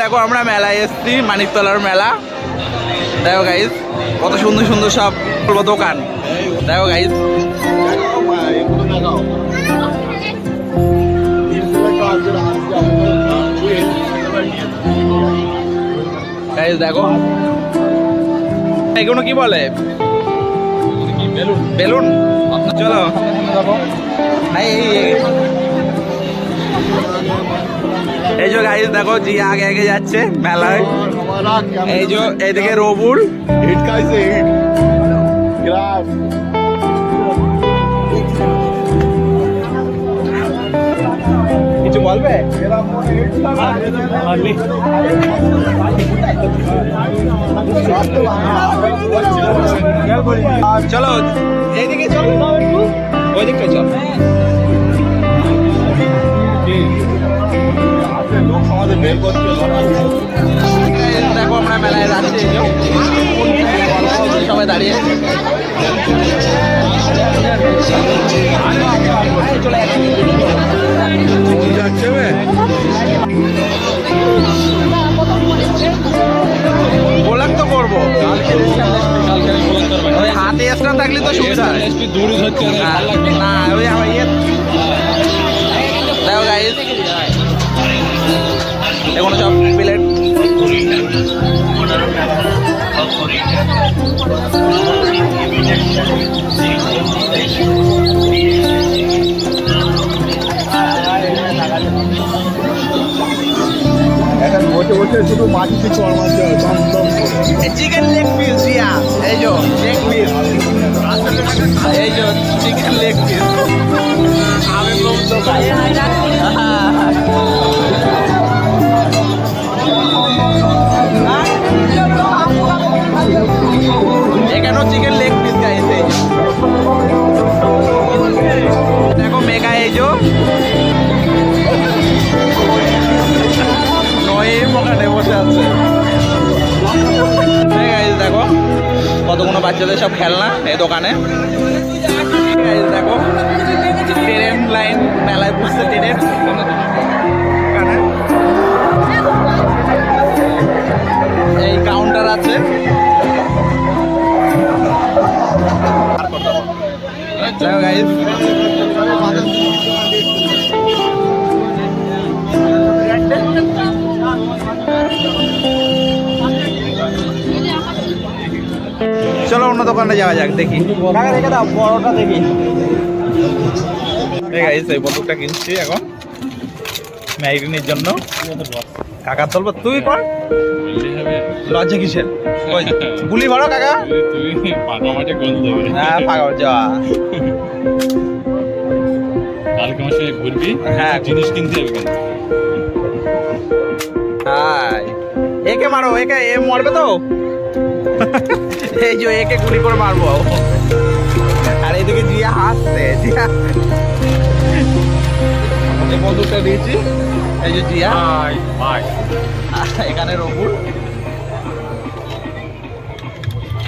দেখো আমরা মেলায় এসেছি, মানিকতলার মেলা। দেখো গাইস কত সুন্দর সুন্দর সব দোকান। দেখো গাইস গাইস দেখো এগুলো কি বলে, বেলুন। চলো এই যে গাইস দেখো জি আগে আগে যাচ্ছে মেলায়। এই যে এইদিকে রবুল কিছু বলবে? চলো এইদিকে চলো, ওই দিকটা চল। দেখো আমরা মেলায় যাচ্ছি, সবাই দাঁড়িয়ে। ব্লগ তো করবো, হাতে এক্সট্রা থাকলে তো সুবিধা। না ওই আমার ইয়ে দেখো গাইস এগুলো সব প্লেট। বসে বসে শুধু মাটি চড় মারতে হয়, চিকেন লেগ পিস দিয়া, এই যে লেগ পিস, এই যে চিকেন লেগ পিস। আমি এখানেও চিকেন লেগ পিস খাইছে। দেখো মেগা এই যে পকেটে বসে আছে। দেখো কতগুলো বাচ্চাদের সব খেলনা এই দোকানে। দেখো ট্রেন লাইন মেলায় বসছে, ট্রেনের এই কাউন্টার আছে। দেখো গাইস চলো অন্য দোকানে যাওয়া যাক, দেখি রেখে দাও বড়টা দেখি। এই বন্দুকটা কিনছি এখন ম্যাগজিনের জন্য। কাকা চলবো, তুই কর। লজ্জা কিসের? গুলি ভরো কাকা। হ্যাঁ ফাঁকা যাওয়া, কালকে আমার সঙ্গে ঘুরবি। হ্যাঁ জিনিস কিনতে হবে কিন্তু। হাই একে মারো, একে এ মরবে তো। এই যে একে গুলি করে মারবো। আর এদিকে জিয়া হাসছে, জিয়া এই বন্দুকটা দিয়েছি। এই যে জিয়া, এখানে রবুল।